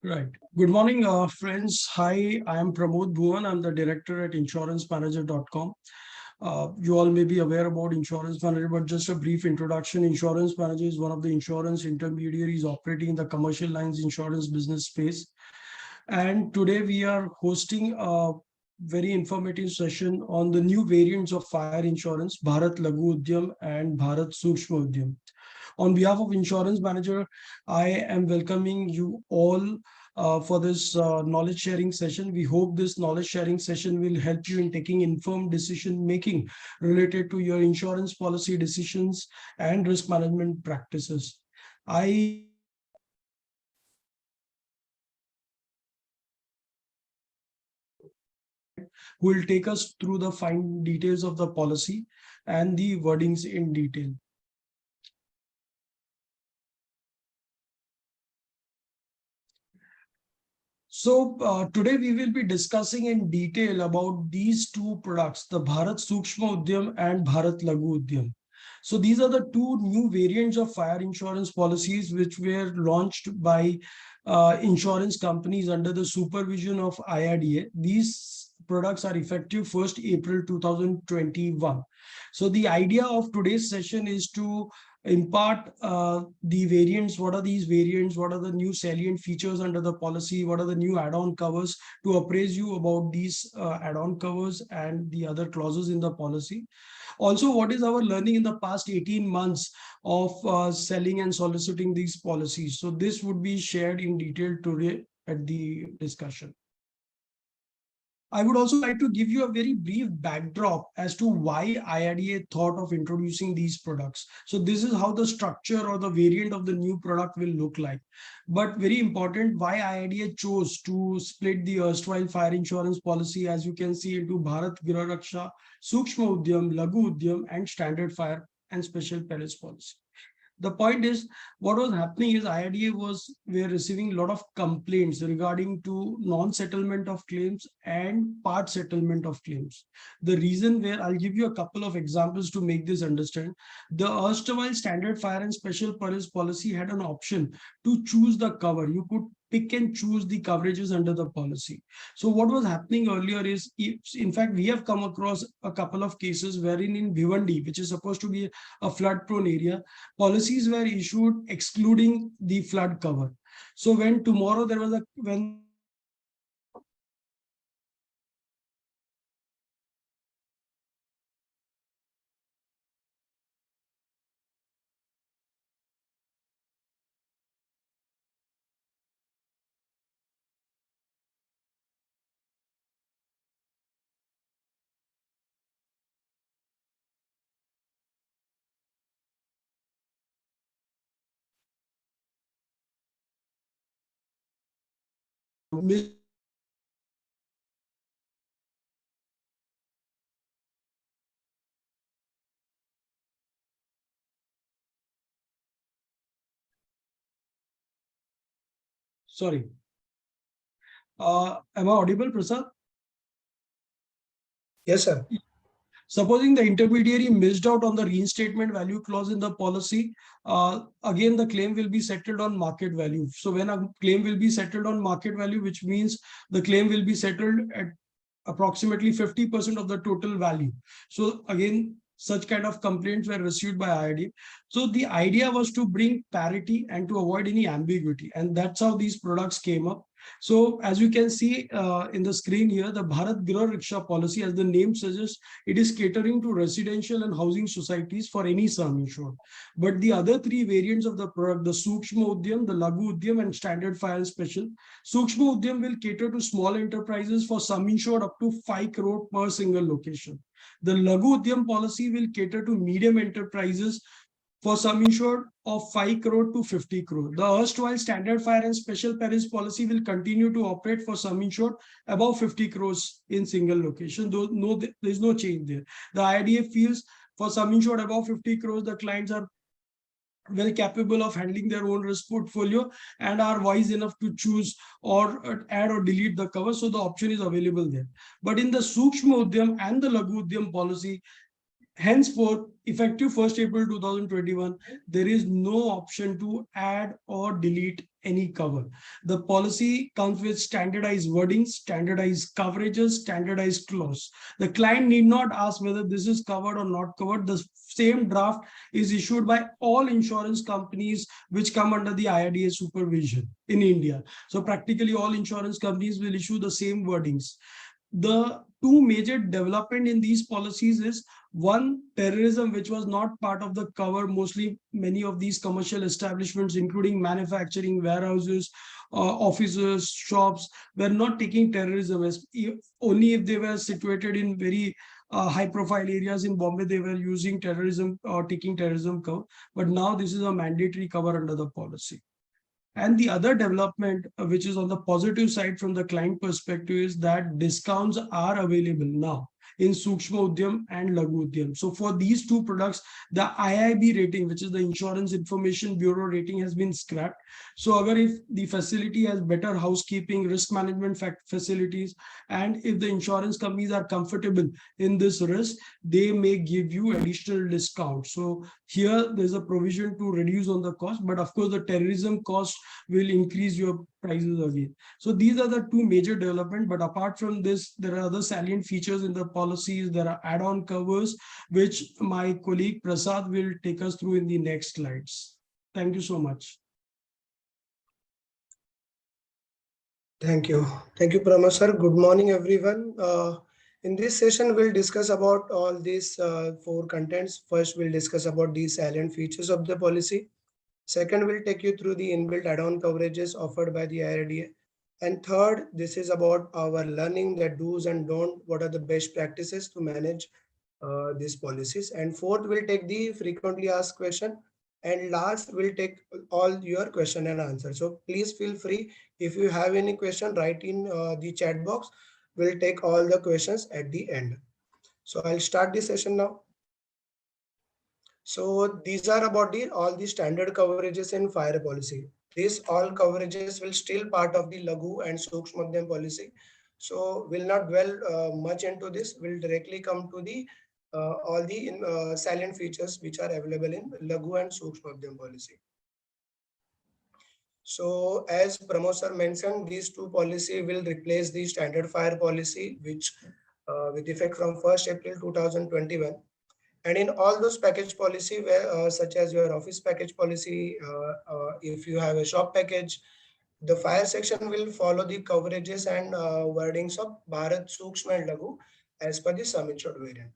Right. Good morning, friends. Hi, I am Pramod Bhuvan. I'm the director at insurancemanager.com. You all may be aware about Insurance Manager, but just a brief introduction. Insurance Manager is one of the insurance intermediaries operating in the commercial lines insurance business space. And today we are hosting a very informative session on the new variants of fire insurance, Bharat Laghu Udyam and Bharat Sookshma-Laghu Udyam. On behalf of Insurance Manager, I am welcoming you all for this knowledge sharing session. We hope this knowledge sharing session will help you in taking informed decision making related to your insurance policy decisions and risk management practices. I will take us through the fine details of the policy and the wordings in detail. So today we will be discussing in detail about these two products, the Bharat Sookshma Udyam and Bharat Laghu Udyam. So these are the two new variants of fire insurance policies which were launched by insurance companies under the supervision of IRDA. These products are effective 1st April 2021. So the idea of today's session is to impart the variants. What are these variants? What are the new salient features under the policy? What are the new add-on covers, to appraise you about these add-on covers and the other clauses in the policy. Also, what is our learning in the past 18 months of selling and soliciting these policies? So this would be shared in detail today at the discussion. I would also like to give you a very brief backdrop as to why IRDA thought of introducing these products. So this is how the structure or the variant of the new product will look like. But very important, why IRDA chose to split the erstwhile fire insurance policy, as you can see, into Bharat Raksha, Sookshma Udyam, Laghu Udyam, and Standard Fire and Special Perils policy. The point is, what was happening is were receiving a lot of complaints regarding to non-settlement of claims and part settlement of claims. The reason, where I'll give you a couple of examples to make this understand. The erstwhile standard fire and special perils policy had an option to choose the cover. You could pick and choose the coverages under the policy. So what was happening earlier is, in fact, we have come across a couple of cases wherein in Bhiwandi, which is supposed to be a flood prone area, policies were issued excluding the flood cover. So when tomorrow there was a when sorry, am I audible, Prasad? Yes, sir. Supposing the intermediary missed out on the reinstatement value clause in the policy, again the claim will be settled on market value. So when a claim will be settled on market value, which means the claim will be settled at approximately 50% of the total value. So again, such kind of complaints were received by IRD. So the idea was to bring parity and to avoid any ambiguity, and that's how these products came up. So as you can see in the screen here, the Bharat Grah Rickshaw policy, as the name suggests, it is catering to residential and housing societies for any sum insured. But the other three variants of the product, the Sookshma Udyam, the Laghu Udyam, and Standard Fire Special. Sookshma Udyam will cater to small enterprises for sum insured up to 5 crore per single location. The Laghu Udyam policy will cater to medium enterprises for sum insured of 5 crore to 50 crore. The erstwhile standard fire and special perils policy will continue to operate for sum insured above 50 crores in single location. Though there's no change there. The IDA feels for sum insured above 50 crores, the clients are well capable of handling their own risk portfolio and are wise enough to choose or add or delete the cover. So the option is available there. But in the Sookshma Udyam and the Laghu Udyam policy, Henceforth, effective 1st April 2021, there is no option to add or delete any cover. The policy comes with standardized wordings, standardized coverages, standardized clause. The client need not ask whether this is covered or not covered. The same draft is issued by all insurance companies which come under the IRDA supervision in India. So practically all insurance companies will issue the same wordings. The two major development in these policies is one, terrorism, which was not part of the cover. Mostly many of these commercial establishments, including manufacturing, warehouses, offices, shops, were not taking terrorism as only if they were situated in very high profile areas in Bombay, they were using terrorism or taking terrorism cover. But now this is a mandatory cover under the policy. And the other development, which is on the positive side from the client perspective, is that discounts are available now in Sukshma Udyam and Laghu Udyam. So for these two products, the IIB rating, which is the Insurance Information Bureau rating, has been scrapped. So however, if the facility has better housekeeping, risk management facilities, and if the insurance companies are comfortable in this risk, they may give you additional discount. So here there's a provision to reduce on the cost, but of course the terrorism cost will increase your prices again. So these are the two major development. But apart from this, there are other salient features in the policies. There are add-on covers, which my colleague Prasad will take us through in the next slides. Thank you so much. Thank you. Thank you, Pramod sir. Good morning, everyone. In this session, we'll discuss about all these four contents. First, we'll discuss about the salient features of the policy. Second, we'll take you through the inbuilt add-on coverages offered by the IRDA. And third, this is about our learning the do's and don't, what are the best practices to manage these policies. And fourth, we'll take the frequently asked question. And last, we'll take all your question and answer. So please feel free. If you have any question, write in the chat box. We'll take all the questions at the end. So I'll start the session now. So these are about all the standard coverages in fire policy. These all coverages will still part of the Laghu and Sookshma-Laghu policy. So we'll not dwell much into this. We'll directly come to the all the salient features which are available in Laghu and Sookshma-Laghu policy. So as Pramod sir mentioned, these two policy will replace the standard fire policy, which with effect from 1st April 2021. And in all those package policy, where such as your office package policy, if you have a shop package, the fire section will follow the coverages and wordings of Bharat Sookshma-Laghu as per the sum insured variant.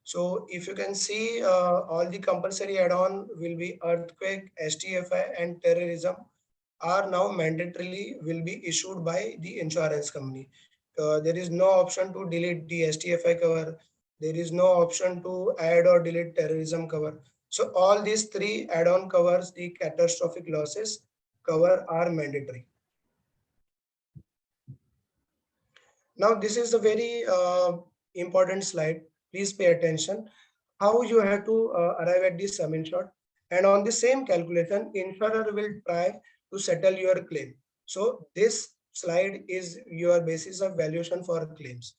So if you can see, all the compulsory add-on will be earthquake, STFI, and terrorism are now mandatorily will be issued by the insurance company. There is no option to delete the STFI cover. There is no option to add or delete terrorism cover. So all these three add-on covers, the catastrophic losses cover, are mandatory. Now this is a very important slide. Please pay attention. How you have to arrive at this sum insured. And on the same calculation, insurer will try to settle your claim. So this slide is your basis of valuation for claims.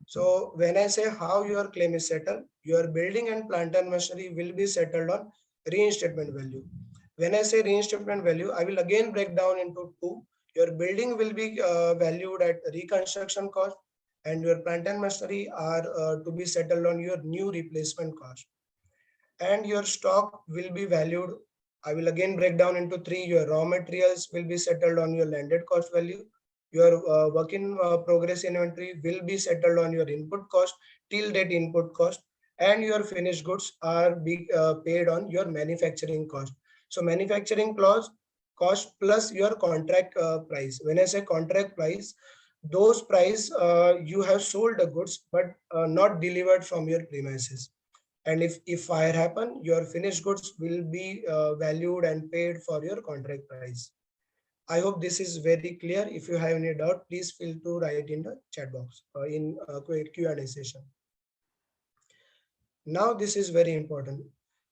So when I say how your claim is settled, your building and plant and machinery will be settled on reinstatement value. When I say reinstatement value, I will again break down into two. Your building will be valued at reconstruction cost, and your plant and machinery are to be settled on your new replacement cost. And your stock will be valued. I will again break down into three. Your raw materials will be settled on your landed cost value. Your work in progress inventory will be settled on your input cost, till date input cost, and your finished goods are be paid on your manufacturing cost. So manufacturing cost plus your contract price. When I say contract price, those price you have sold the goods but not delivered from your premises. And if fire happen, your finished goods will be valued and paid for your contract price. I hope this is very clear. If you have any doubt, please feel to write in the chat box in Q&A session. Now this is very important.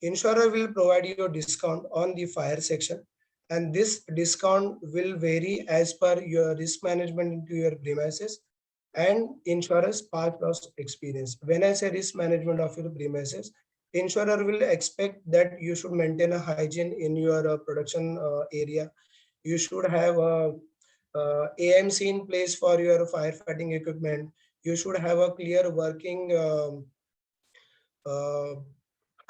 Insurer will provide you a discount on the fire section, and this discount will vary as per your risk management into your premises. and insurer's past loss experience. When I say risk management of your premises, insurer will expect that you should maintain a hygiene in your production area. You should have a AMC in place for your firefighting equipment. You should have a clear working uh,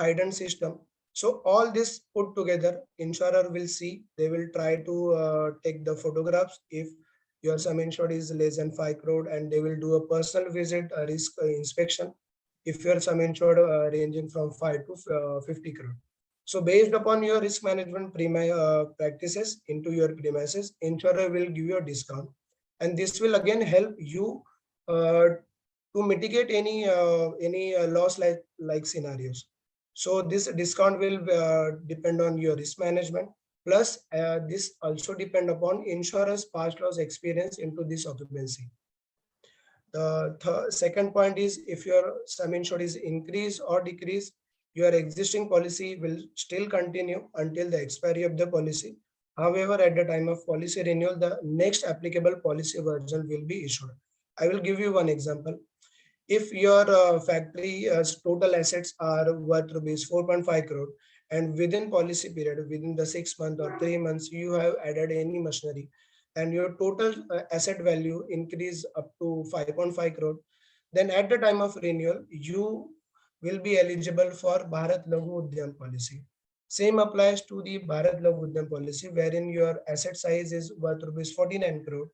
hidden system. So all this put together, insurer will see. They will try to take the photographs if your sum insured is less than 5 crore, and they will do a personal visit, a risk inspection. If your sum insured ranging from 5 to 50 crore. So based upon your risk management practices into your premises, insurer will give you a discount, and this will again help you uh, to mitigate any loss like scenarios. So this discount will depend on your risk management. Plus, this also depend upon insurance past loss experience into this occupancy. The second point is, if your sum insured is increase or decrease, your existing policy will still continue until the expiry of the policy. However, at the time of policy renewal, the next applicable policy version will be issued. I will give you one example. If your factory total assets are worth rupees 4.5 crore, and within policy period, within the 6 months or 3 months, you have added any machinery, and your total asset value increase up to 5.5 crore, then at the time of renewal, you will be eligible for Bharat Laghu Udyam policy. Same applies to the Bharat Laghu Udyam policy, wherein your asset size is worth rupees 49 crore,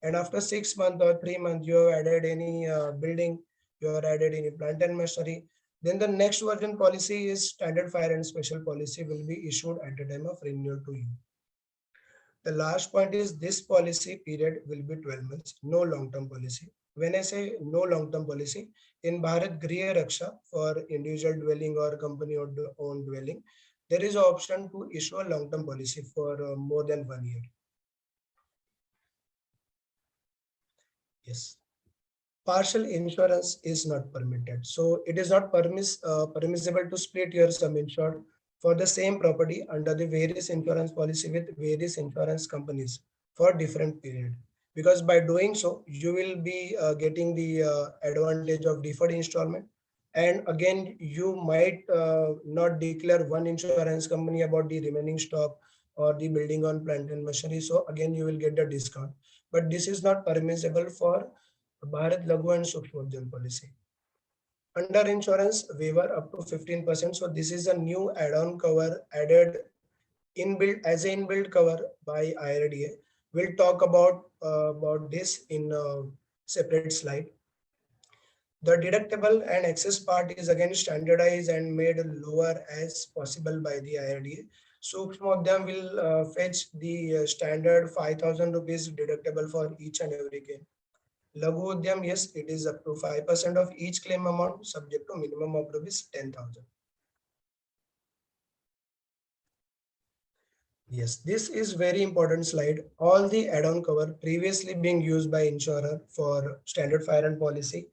and after 6 months or 3 months, you have added any building, you are added any plant and machinery, then the next version policy is standard fire and special policy will be issued at the time of renewal to you. The last point is, this policy period will be 12 months, no long-term policy. When I say no long-term policy, in Bharat Griha Raksha for individual dwelling or company owned dwelling, there is an option to issue a long-term policy for more than 1 year. Yes. Partial insurance is not permitted. So it is not permissible to split your sum insured for the same property under the various insurance policy with various insurance companies for different period. Because by doing so, you will be getting the advantage of deferred installment. And again, you might not declare one insurance company about the remaining stock or the building on plant and machinery. So again, you will get the discount. But this is not permissible for Bharat Laghu and Sukshma Udyam policy. Under insurance waiver up to 15%. So this is a new add-on cover added inbuilt as an inbuilt cover by IRDA. We'll talk about this in a separate slide. The deductible and excess part is again standardized and made lower as possible by the IRDA. Sukshma Udyam will fetch the standard 5,000 rupees deductible for each and every case. Laghu Udyam, yes, it is up to 5% of each claim amount subject to minimum of rupees 10,000. Yes, this is very important slide. All the add-on cover previously being used by insurer for standard fire and policy.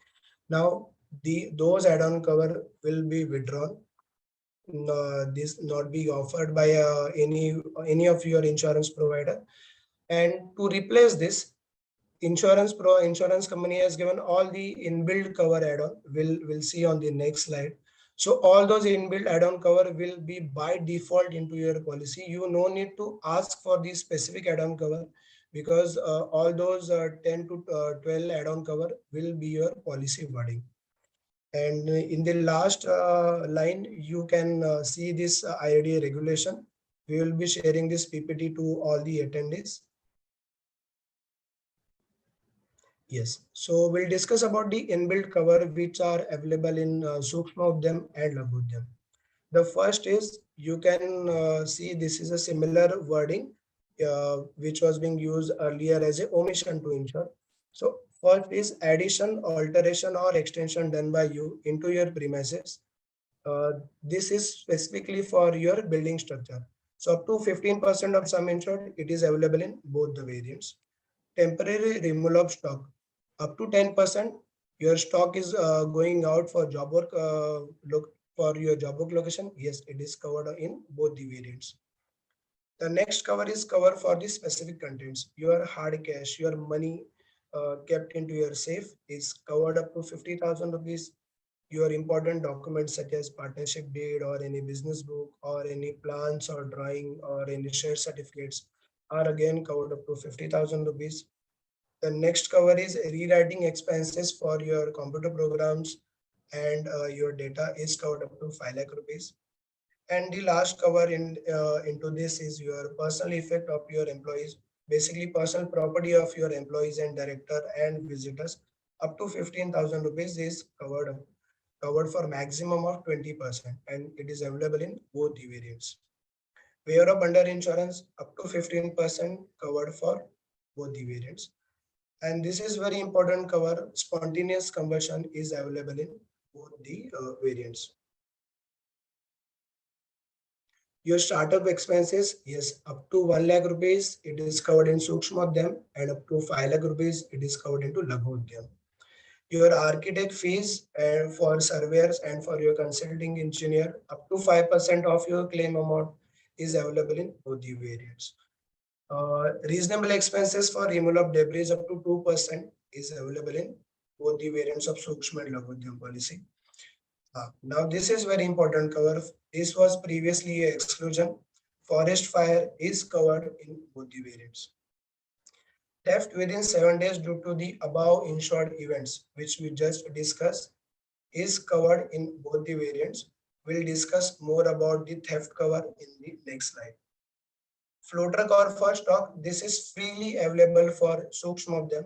Now those add-on cover will be withdrawn. This not be offered by any of your insurance provider. And to replace this, insurance company has given all the inbuilt cover add-on. We'll see on the next slide. So all those inbuilt add-on cover will be by default into your policy. You no need to ask for the specific add-on cover, because all those 10 to 12 add-on cover will be your policy wording. And in the last line, you can see this IRDA regulation. We will be sharing this PPT to all the attendees. Yes, so we'll discuss about the inbuilt cover which are available in Sukshma Udyam and Laghu Udyam. The first is, you can see this is a similar wording which was being used earlier as a omission to insure. So first is addition, alteration or extension done by you into your premises. This is specifically for your building structure. So up to 15% of sum insured, it is available in both the variants. Temporary removal of stock up to 10%. Your stock is going out for job work, look for your job work location. Yes, it is covered in both the variants. The next cover is cover for the specific contents, your hard cash, your money, kept into your safe is covered up to 50,000 rupees. Your important documents such as partnership deed or any business book or any plans or drawing or any share certificates are again covered up to 50,000 rupees. The next cover is rewriting expenses for your computer programs and your data is covered up to 5 lakh rupees. And the last cover into this is your personal effect of your employees, basically personal property of your employees and director and visitors. Up to 15,000 rupees is covered for maximum of 20%, and it is available in both the variants. Waiver of under insurance up to 15% covered for both the variants. And this is very important cover. Spontaneous combustion is available in both the variants. Your startup expenses, yes, up to 1 lakh rupees, it is covered in Sukshma Udyam, and up to 5 lakh rupees, it is covered into Laghu Udyam. Your architect fees for surveyors and for your consulting engineer, up to 5% of your claim amount is available in both the variants. Reasonable expenses for removal of debris up to 2% is available in both the variants of Sukshma and Laghu Udyam policy. Now, this is very important cover. This was previously a exclusion. Forest fire is covered in both the variants. Theft within 7 days due to the above insured events, which we just discussed, is covered in both the variants. We'll discuss more about the theft cover in the next slide. Floater cover for stock, this is freely available for Sukshma of them.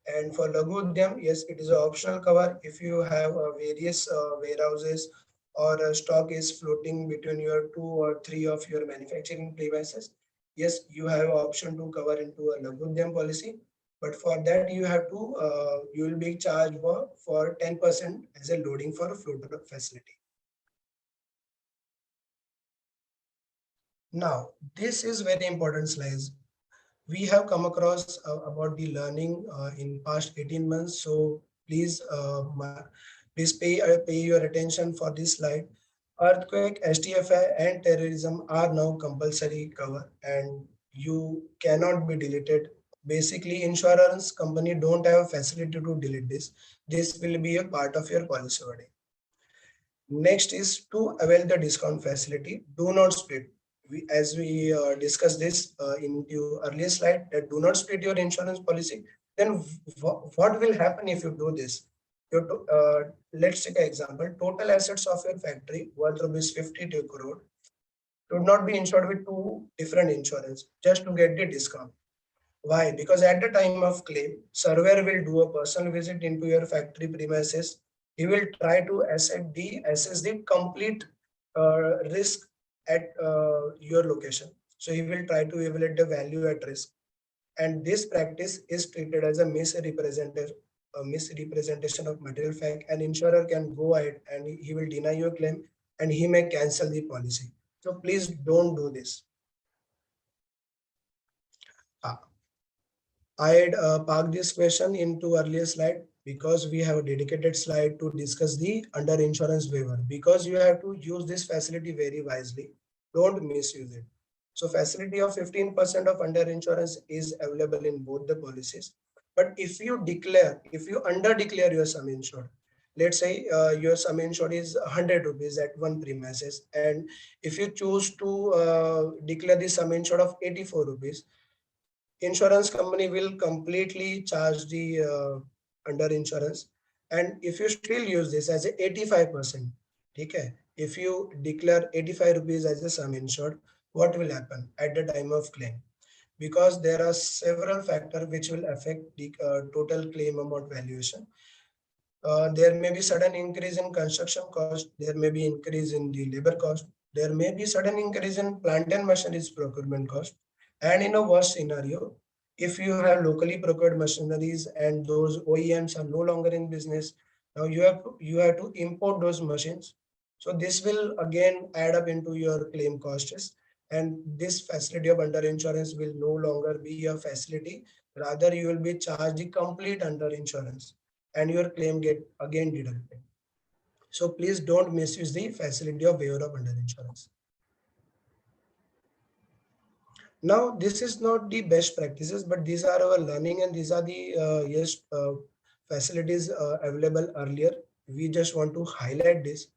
And for Laghu Udyam, yes, it is an optional cover if you have various warehouses or stock is floating between your 2 or 3 of your manufacturing premises. Yes, you have option to cover into a Laghu Udyam policy, but for that you have to you will be charged for 10% as a loading for a floater facility. Now, this is very important slides. We have come across about the learning in past 18 months. So please pay your attention for this slide. Earthquake, STFI, and terrorism are now compulsory cover, and you cannot be deleted. Basically, insurance company don't have a facility to delete this. This will be a part of your policy already. Next is to avail the discount facility. Do not split. As we discussed this in your earlier slide, that do not split your insurance policy. Then what will happen if you do this? Let's take an example. Total assets of your factory worth rupees 52 crore should not be insured with two different insurance just to get the discount. Why? Because at the time of claim, surveyor will do a personal visit into your factory premises. He will try to assess the complete risk at your location. So he will try to evaluate the value at risk. And this practice is treated as a misrepresentation of material fact. An insurer can go ahead and he will deny your claim and he may cancel the policy. So please don't do this. Uh, I had parked this question into earlier slide because we have a dedicated slide to discuss the under insurance waiver, because you have to use this facility very wisely. Don't misuse it. So facility of 15% of under insurance is available in both the policies. But if you under declare your sum insured, let's say your sum insured is 100 rupees at one premises, and if you choose to declare the sum insured of 84 rupees, insurance company will completely charge the under insurance. And if you still use this as a 85%, okay, if you declare 85 rupees as a sum insured, what will happen at the time of claim? Because there are several factors which will affect the total claim amount valuation. There may be sudden increase in construction cost, there may be increase in the labor cost, there may be sudden increase in plant and machineries procurement cost. And in a worst scenario, if you have locally procured machineries and those OEMs are no longer in business, now you have to import those machines. So this will again add up into your claim costs, and this facility of under insurance will no longer be a facility. Rather, you will be charged the complete under insurance and your claim get again deducted. So please don't misuse the facility of waiver of under insurance. Now, this is not the best practices, but these are our learning and these are the facilities available earlier. We just want to highlight this.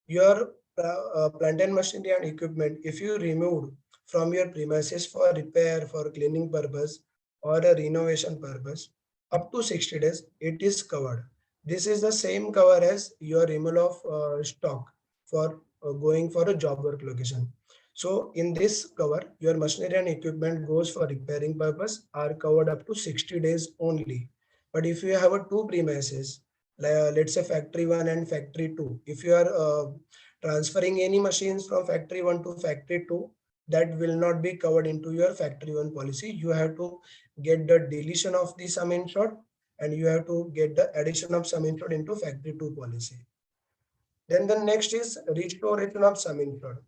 Your plant and machinery and equipment, if you removed from your premises for repair, for cleaning purpose, or a renovation purpose, up to 60 days, it is covered. This is the same cover as your removal of stock for going for a job work location. So in this cover, your machinery and equipment goes for repairing purpose are covered up to 60 days only. But if you have a two premises, let's say factory one and factory two, if you are transferring any machines from factory one to factory two, that will not be covered into your factory one policy. You have to get the deletion of the sum insured and you have to get the addition of sum insured into factory two policy. Then the next is restoration of sum insured.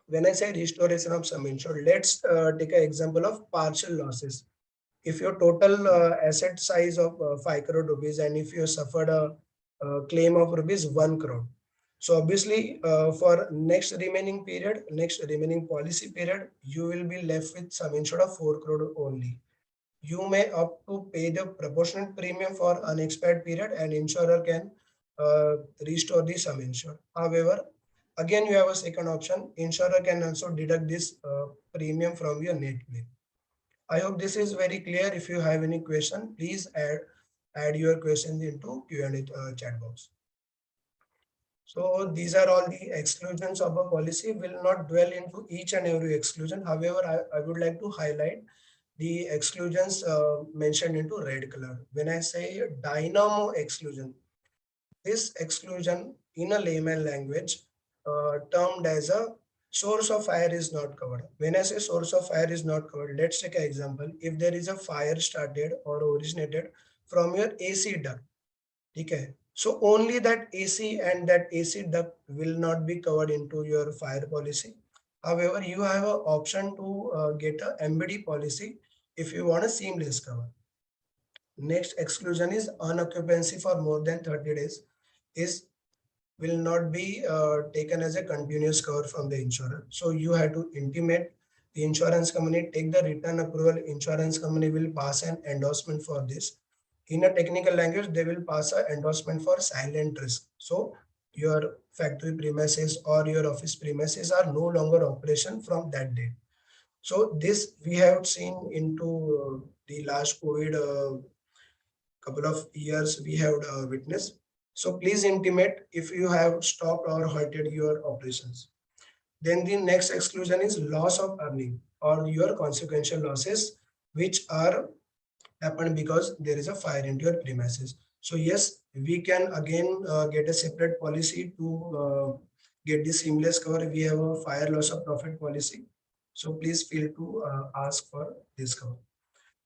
When I say restoration of sum insured, let's take an example of partial losses. If your total asset size of 5 crore rupees and if you suffered a claim of rupees 1 crore. So obviously for next remaining policy period, you will be left with sum insured of 4 crore only. You may opt to pay the proportionate premium for unexpired period and insurer can restore the sum insured. However, again you have a second option. Insurer can also deduct this premium from your net claim. I hope this is very clear. If you have any question, please add your questions into Q&A chat box. So these are all the exclusions of a policy. Will not dwell into each and every exclusion. However, I would like to highlight the exclusions mentioned into red color. When I say dynamo exclusion, this exclusion in a layman language termed as a source of fire is not covered. When I say source of fire is not covered, let's take an example. If there is a fire started or originated from your AC duct, okay, so only that AC and that AC duct will not be covered into your fire policy. However, you have an option to get a MBD policy if you want a seamless cover. Next exclusion is unoccupancy for more than 30 days is will not be taken as a continuous cover from the insurer. So you have to intimate the insurance company, take the return approval. Insurance company will pass an endorsement for this. In a technical language, they will pass an endorsement for silent risk. So your factory premises or your office premises are no longer operation from that date. So this we have seen into the last COVID couple of years we have witnessed. So please intimate if you have stopped or halted your operations. Then the next exclusion is loss of earning or your consequential losses, which are happened because there is a fire into your premises. So yes, we can again get a separate policy to get the seamless cover. We have a fire loss of profit policy. So please feel to ask for this cover.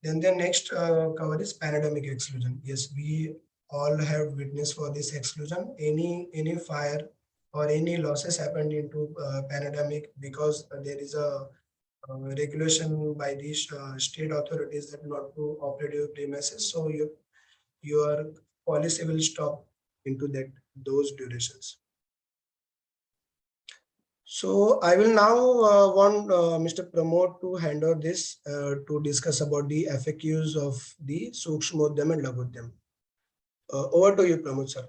Then the next cover is pandemic exclusion. Yes, we all have witnessed for this exclusion. Any fire or any losses happened into pandemic because there is a regulation by these state authorities that not to operate your premises. So your policy will stop into that those durations. So I will now want Mr. Pramod to hand over this to discuss about the FAQs of the Sookshma-Laghu and Laghu Udyam. Over to you, Pramod sir.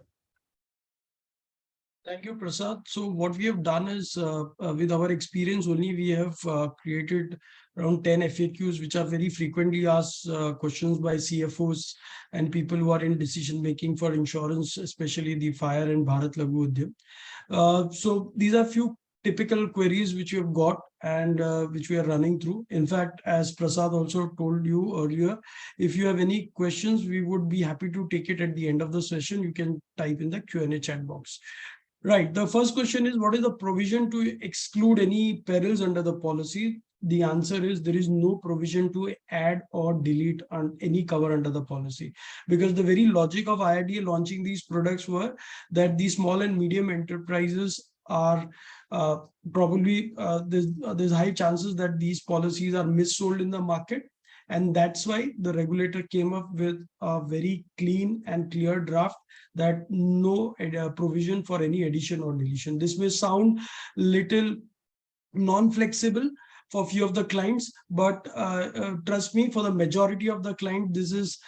Thank you, Prasad. So what we have done is, with our experience only, we have created around 10 FAQs, which are very frequently asked questions by CFOs and people who are in decision making for insurance, especially the fire and Bharat Laghu Udyam. So these are few typical queries which we have got and which we are running through. In fact, as Prasad also told you earlier, if you have any questions, we would be happy to take it at the end of the session. You can type in the Q&A chat box. Right. The first question is, what is the provision to exclude any perils under the policy? The answer is there is no provision to add or delete on any cover under the policy, because the very logic of IRDA launching these products were that the small and medium enterprises are probably there's high chances that these policies are missold in the market. And that's why the regulator came up with a very clean and clear draft that no provision for any addition or deletion. This may sound little non-flexible, for few of the clients, but trust me, for the majority of the client, this is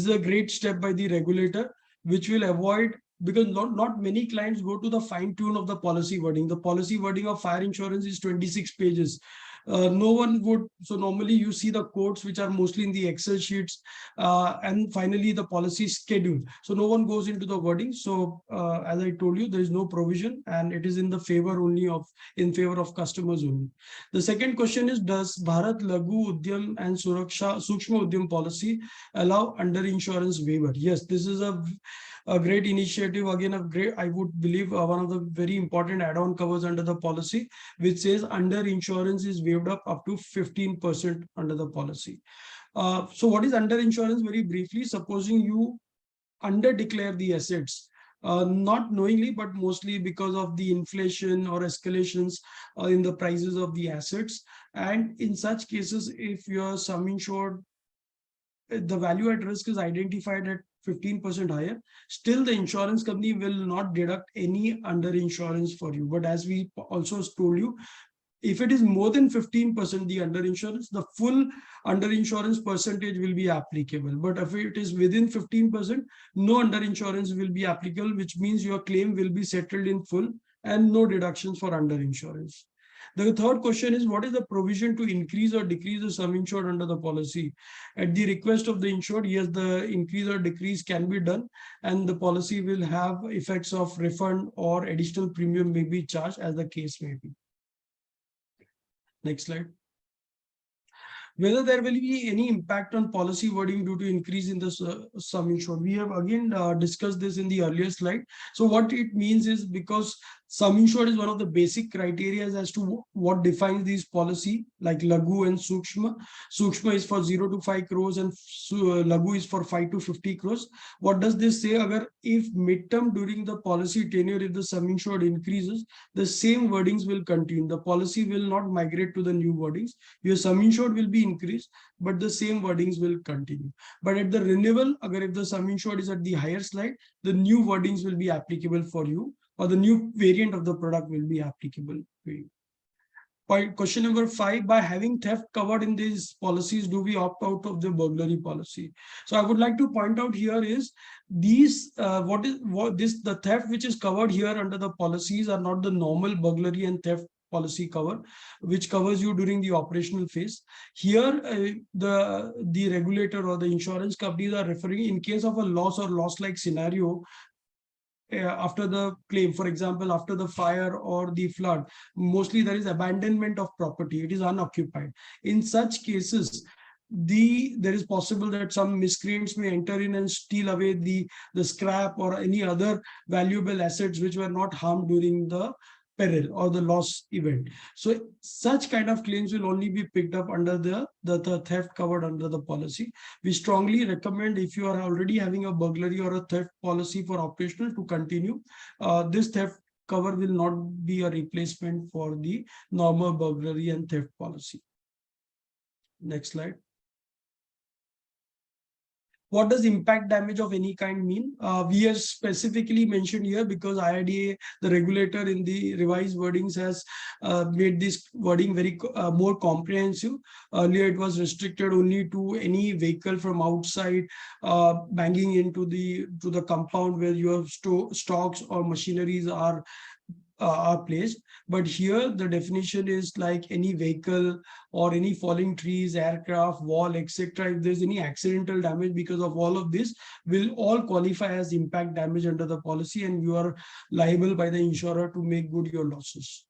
a great step by the regulator, which will avoid, because not many clients go to the fine tune of the policy wording. The policy wording of fire insurance is 26 pages. No one would. So normally you see the quotes which are mostly in the Excel sheets, and finally the policy schedule. So no one goes into the wording. So as I told you, there is no provision, and it is in the favor only of in favor of customers only. The second question is, does Bharat Laghu Udyam and Sukshma Udyam policy allow under insurance waiver? Yes, this is a great initiative. Again, a great, I would believe, one of the very important add-on covers under the policy, which says under insurance is waived up to 15% under the policy. So what is under insurance? Very briefly, supposing you under declare the assets, not knowingly, but mostly because of the inflation or escalations in the prices of the assets. And in such cases, if your sum insured, the value at risk is identified at 15% higher, still the insurance company will not deduct any under insurance for you. But as we also told you, if it is more than 15%, the under insurance, the full under insurance percentage will be applicable. But if it is within 15%, no under insurance will be applicable, which means your claim will be settled in full and no deductions for under insurance. The third question is, what is the provision to increase or decrease the sum insured under the policy? At the request of the insured, yes, the increase or decrease can be done, and the policy will have effects of refund or additional premium may be charged as the case may be. Next slide. Whether there will be any impact on policy wording due to increase in the sum insured. We have again discussed this in the earlier slide. So what it means is, because sum insured is one of the basic criteria as to what defines these policy, like Laghu and Sukshma. Sukshma is for 0 to 5 crores and Laghu is for 5 to 50 crores. What does this say? Agar if midterm during the policy tenure, if the sum insured increases, the same wordings will continue. The policy will not migrate to the new wordings. Your sum insured will be increased, but the same wordings will continue. But at the renewal, agar if the sum insured is at the higher slide, the new wordings will be applicable for you, or the new variant of the product will be applicable to you. Question number 5, by having theft covered in these policies, do we opt out of the burglary policy? So I would like to point out here is these, the theft which is covered here under the policies are not the normal burglary and theft policy cover, which covers you during the operational phase. Here, the regulator or the insurance companies are referring in case of a loss or loss-like scenario, after the claim, for example, after the fire or the flood, mostly there is abandonment of property, it is unoccupied. In such cases, there is possible that some miscreants may enter in and steal away the scrap or any other valuable assets which were not harmed during the peril or the loss event. So such kind of claims will only be picked up under the theft covered under the policy. We strongly recommend, if you are already having a burglary or a theft policy for operational, to continue. This theft cover will not be a replacement for the normal burglary and theft policy. Next slide. What does impact damage of any kind mean? We have specifically mentioned here because IRDA, the regulator in the revised wordings, has made this wording very more comprehensive. Earlier, it was restricted only to any vehicle from outside banging into the compound where your stocks or machineries are placed. But here the definition is like any vehicle or any falling trees, aircraft, wall, etc. If there's any accidental damage because of all of this, will all qualify as impact damage under the policy, and you are liable by the insurer to make good your losses.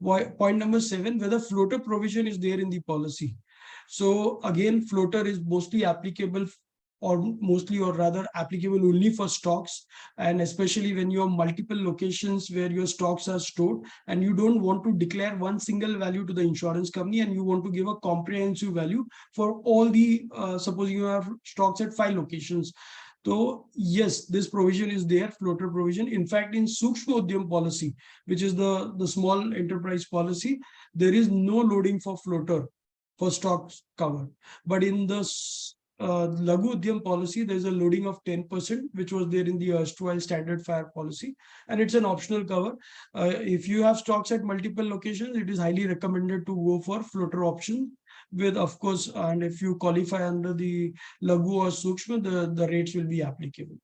Point number 7, whether floater provision is there in the policy. So again, floater is mostly applicable or rather applicable only for stocks, and especially when you have multiple locations where your stocks are stored and you don't want to declare one single value to the insurance company and you want to give a comprehensive value for all the suppose you have stocks at 5 locations. So yes, this provision is there, floater provision. In fact, in Sookshma Udyam policy, which is the small enterprise policy, there is no loading for floater for stocks covered. But in the Laghu Udyam policy, there's a loading of 10%, which was there in the erstwhile standard fire policy, and it's an optional cover. If you have stocks at multiple locations, it is highly recommended to go for floater option with, of course, and if you qualify under the Laghu or Sukshma, the rates will be applicable.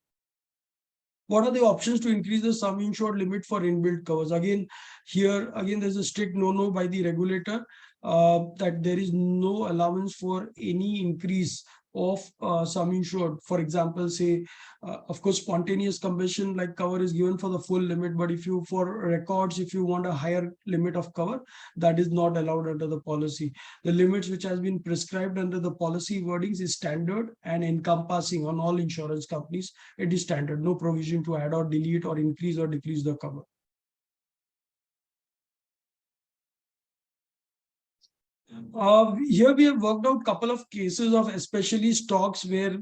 What are the options to increase the sum insured limit for inbuilt covers? Again, there's a strict no by the regulator that there is no allowance for any increase of sum insured. For example, say, of course, spontaneous combustion like cover is given for the full limit, but if you, for records, if you want a higher limit of cover, that is not allowed under the policy. The limits which has been prescribed under the policy wordings is standard and encompassing on all insurance companies. It is standard, no provision to add or delete or increase or decrease the cover. Here we have worked out a couple of cases of especially stocks where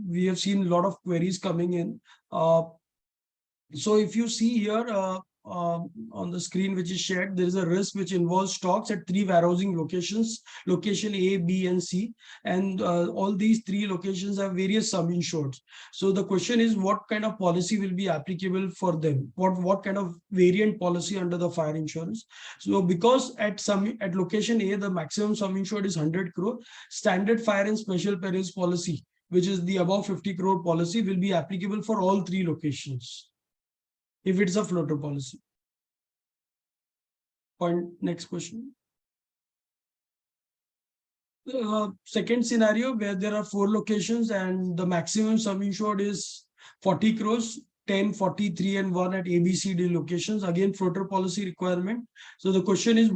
we have seen a lot of queries coming in. So if you see here on the screen which is shared, there is a risk which involves stocks at 3 warehousing locations, location A, B, and C. And all these 3 locations have various sum insureds. So the question is, what kind of policy will be applicable for them? What kind of variant policy under the fire insurance? So because at location A, the maximum sum insured is 100 crore, standard fire and special perils policy, which is the above 50 crore policy, will be applicable for all 3 locations if it's a floater policy. Next question. Second scenario where there are 4 locations and the maximum sum insured is 40 crores, 10, 43, and 1 at ABCD locations. Again, floater policy requirement. So the question is,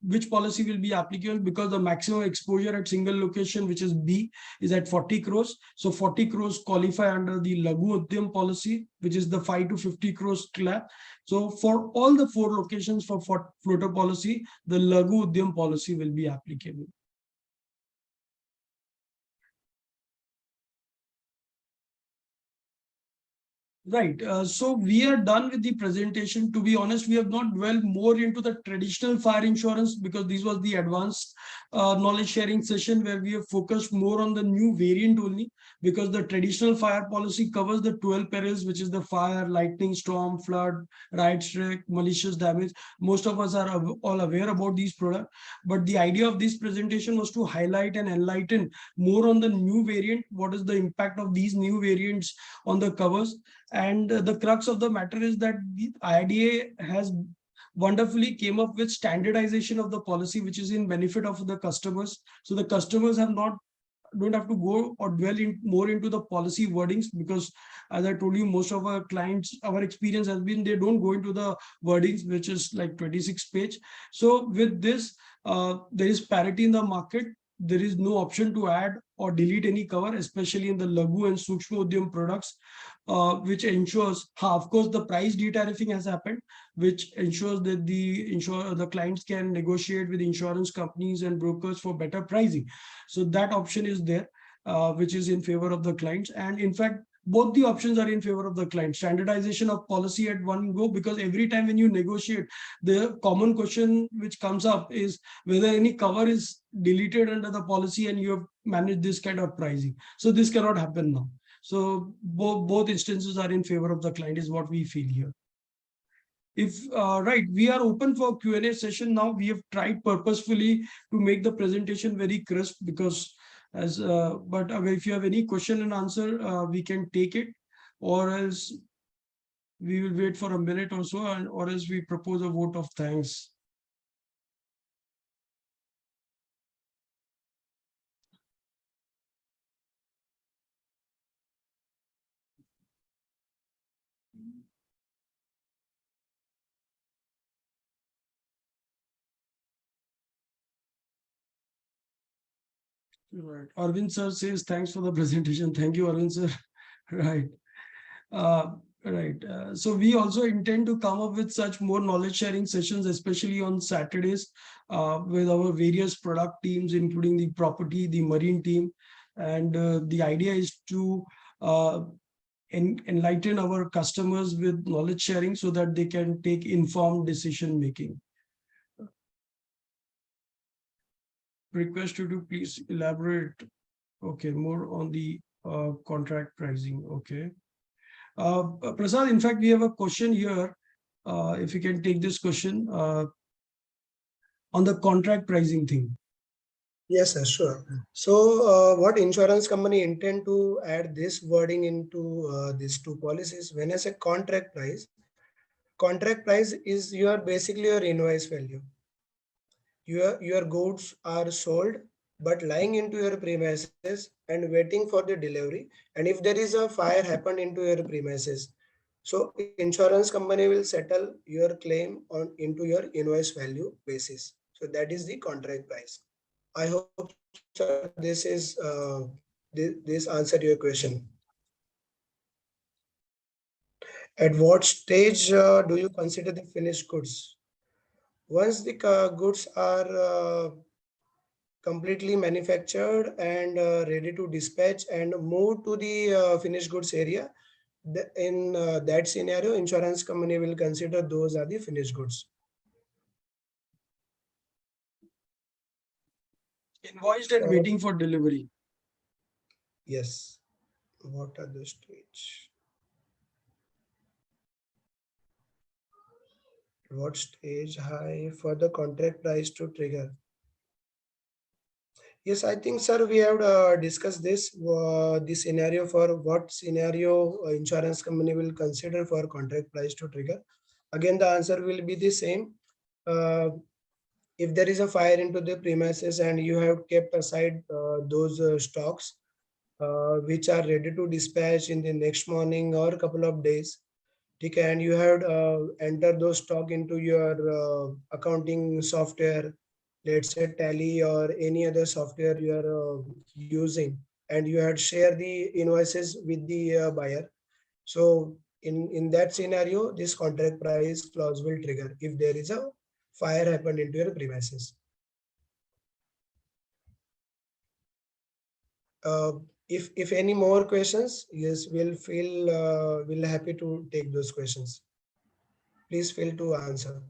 which policy will be applicable, because the maximum exposure at single location, which is B, is at 40 crores. So 40 crores qualify under the Laghu Udyam policy, which is the 5 to 50 crores slab. So for all the 4 locations for floater policy, the Laghu Udyam policy will be applicable. Right. So we are done with the presentation. To be honest, we have not dwelled more into the traditional fire insurance because this was the advanced knowledge sharing session where we have focused more on the new variant only, because the traditional fire policy covers the 12 perils, which is the fire, lightning, storm, flood, riot strike, malicious damage. Most of us are all aware about these products. But the idea of this presentation was to highlight and enlighten more on the new variant. What is the impact of these new variants on the covers? And the crux of the matter is that the IDA has wonderfully came up with standardization of the policy, which is in benefit of the customers. So the customers don't have to go or dwell more into the policy wordings, because as I told you, most of our clients, our experience has been they don't go into the wordings, which is like 26 page. So with this, there is parity in the market. There is no option to add or delete any cover, especially in the Laghu and Sookshma Udyam products, which ensures, of course, the price de-tariffing has happened, which ensures that the clients can negotiate with insurance companies and brokers for better pricing. So that option is there, which is in favor of the clients. And in fact, both the options are in favor of the client. Standardization of policy at one go, because every time when you negotiate, the common question which comes up is whether any cover is deleted under the policy and you have managed this kind of pricing. So this cannot happen now. So both instances are in favor of the client is what we feel here. Right, we are open for Q&A session now. We have tried purposefully to make the presentation very crisp, because but if you have any question and answer, we can take it, or else we will wait for a minute or so, or else we propose a vote of thanks. Right. Arvind sir says thanks for the presentation. Thank you, Arvind sir. Right. Right. So we also intend to come up with such more knowledge sharing sessions, especially on Saturdays, with our various product teams, including the property, the marine team. And the idea is to enlighten our customers with knowledge sharing so that they can take informed decision making. Request you to please elaborate Okay, more on the contract pricing. Okay. Prasad, in fact, we have a question here. If you can take this question on the contract pricing thing. Yes, sir, sure. So, what insurance company intend to add this wording into these two policies? When I say contract price is your basically your invoice value. Your goods are sold, but lying into your premises and waiting for the delivery. And if there is a fire happened into your premises, so insurance company will settle your claim on into your invoice value basis. So that is the contract price. I hope, sir, this answered your question. At what stage do you consider the finished goods? Once the goods are completely manufactured and ready to dispatch and move to the finished goods area, in that scenario, insurance company will consider those are the finished goods. Invoiced and Uh, waiting for delivery. yes. What are the stage? What stage high for the contract price to trigger? Yes, I think, sir, we have discussed this scenario for what scenario insurance company will consider for contract price to trigger. Again, the answer will be the same. Uh, if there is a fire into the premises and you have kept aside those stocks which are ready to dispatch in the next morning or a couple of days, okay, and you have entered those stock into your accounting software, let's say Tally or any other software you are using, and you had share the invoices with the buyer. So in that scenario, this contract price clause will trigger if there is a fire happened into your premises. Uh, if any more questions, yes, we'll happy to take those questions. Please feel to answer.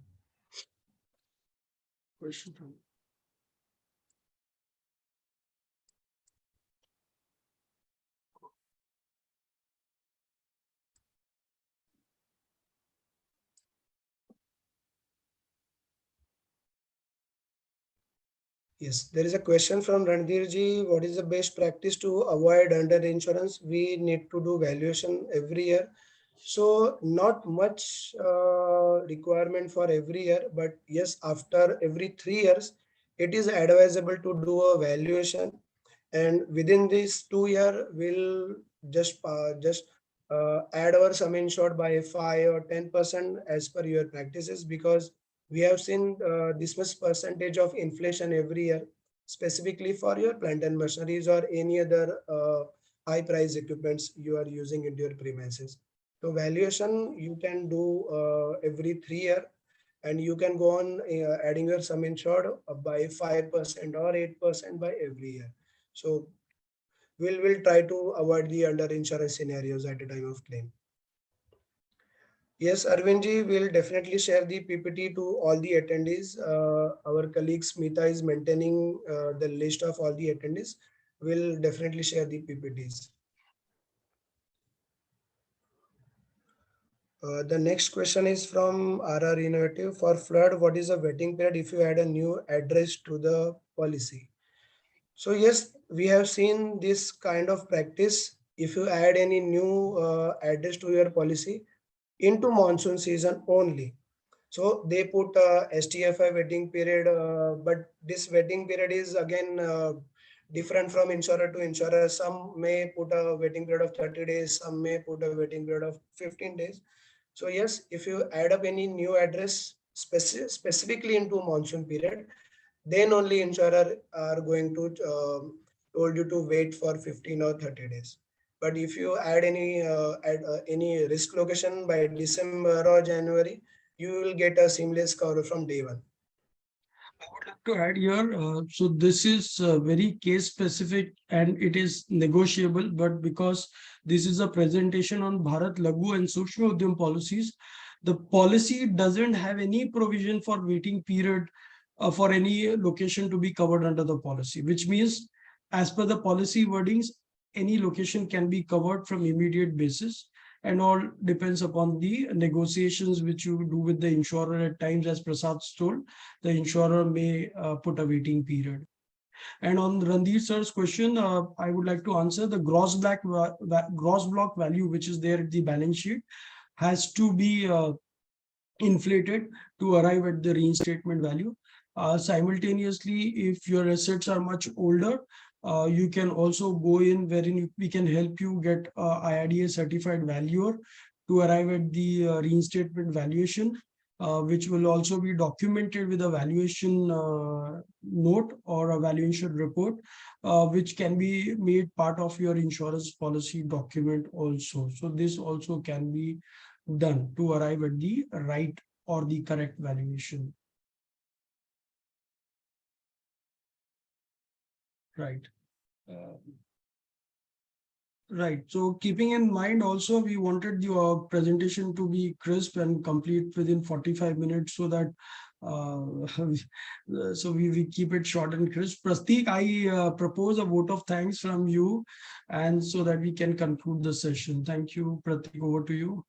Question from. Yes, there is a question from Randir ji. What is the best practice to avoid under insurance? We need to do valuation every year. So not much requirement for every year, but yes, after every 3 years, it is advisable to do a valuation. And within this 2 year, we'll just add our sum insured by 5 or 10% as per your practices, because we have seen this much percentage of inflation every year, specifically for your plant and machineries or any other high price equipments you are using into your premises. So valuation you can do every 3 year, and you can go on adding your sum insured by 5% or 8% by every year. So we'll try to avoid the under insurance scenarios at a time of claim. Yes, Arvindji will definitely share the PPT to all the attendees. Our colleague Smita is maintaining the list of all the attendees. We'll definitely share the PPTs. The next question is from RR Innovative. For flood, what is the waiting period if you add a new address to the policy? So yes, we have seen this kind of practice. If you add any new address to your policy into monsoon season only, so they put STFI waiting period, but this waiting period is again different from insurer to insurer. Some may put a waiting period of 30 days, some may put a waiting period of 15 days. So yes, if you add up any new address specifically into monsoon period, then only insurer are going to told you to wait for 15 or 30 days. But if you add any risk location by December or January, you will get a seamless cover from day one. I would like to add here, so this is very case specific and it is negotiable, but because this is a presentation on Bharat Laghu and Sukshma Udyam policies, the policy doesn't have any provision for waiting period for any location to be covered under the policy, which means As per the policy wordings, any location can be covered from immediate basis, and all depends upon the negotiations which you do with the insurer. At times, as Prasad told, the insurer may put a waiting period. And on Randir sir's question, I would like to answer the gross block value, which is there at the balance sheet, has to be inflated to arrive at the reinstatement value. Simultaneously, if your assets are much older, you can also go in wherein we can help you get IRDA certified valuer to arrive at the reinstatement valuation, which will also be documented with a valuation note or a valuation report, which can be made part of your insurance policy document also. So this also can be done to arrive at the right or the correct valuation. Right. Right. So keeping in mind also, we wanted your presentation to be crisp and complete within 45 minutes so that we keep it short and crisp. Prasteek, I propose a vote of thanks from you, and so that we can conclude the session. Thank you, Prateek. Over to you.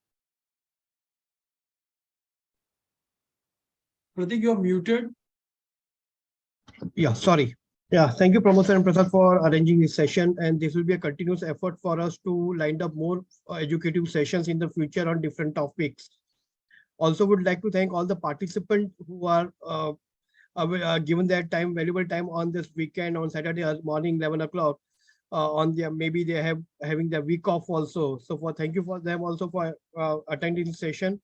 Prateek, you're muted. Yeah, sorry. Yeah, thank you, Pramod and Prasad, for arranging this session. And this will be a continuous effort for us to line up more educative sessions in the future on different topics. Also, would like to thank all the participants who are given their time, valuable time on this weekend, on Saturday morning, 11 o'clock. On their, maybe they have having their week off also. So for thank you for them also for attending the session.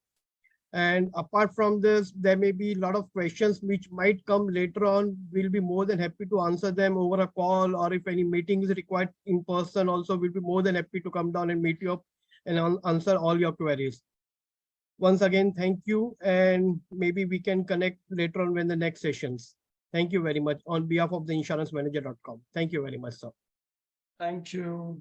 And apart from this, there may be a lot of questions which might come later on. We'll be more than happy to answer them over a call, or if any meeting is required in person also, we'll be more than happy to come down and meet you up and answer all your queries. Once again, thank you. And maybe we can connect later on when the next sessions. Thank you very much on behalf of the insurancemanager.com. Thank you very much, sir. Thank you.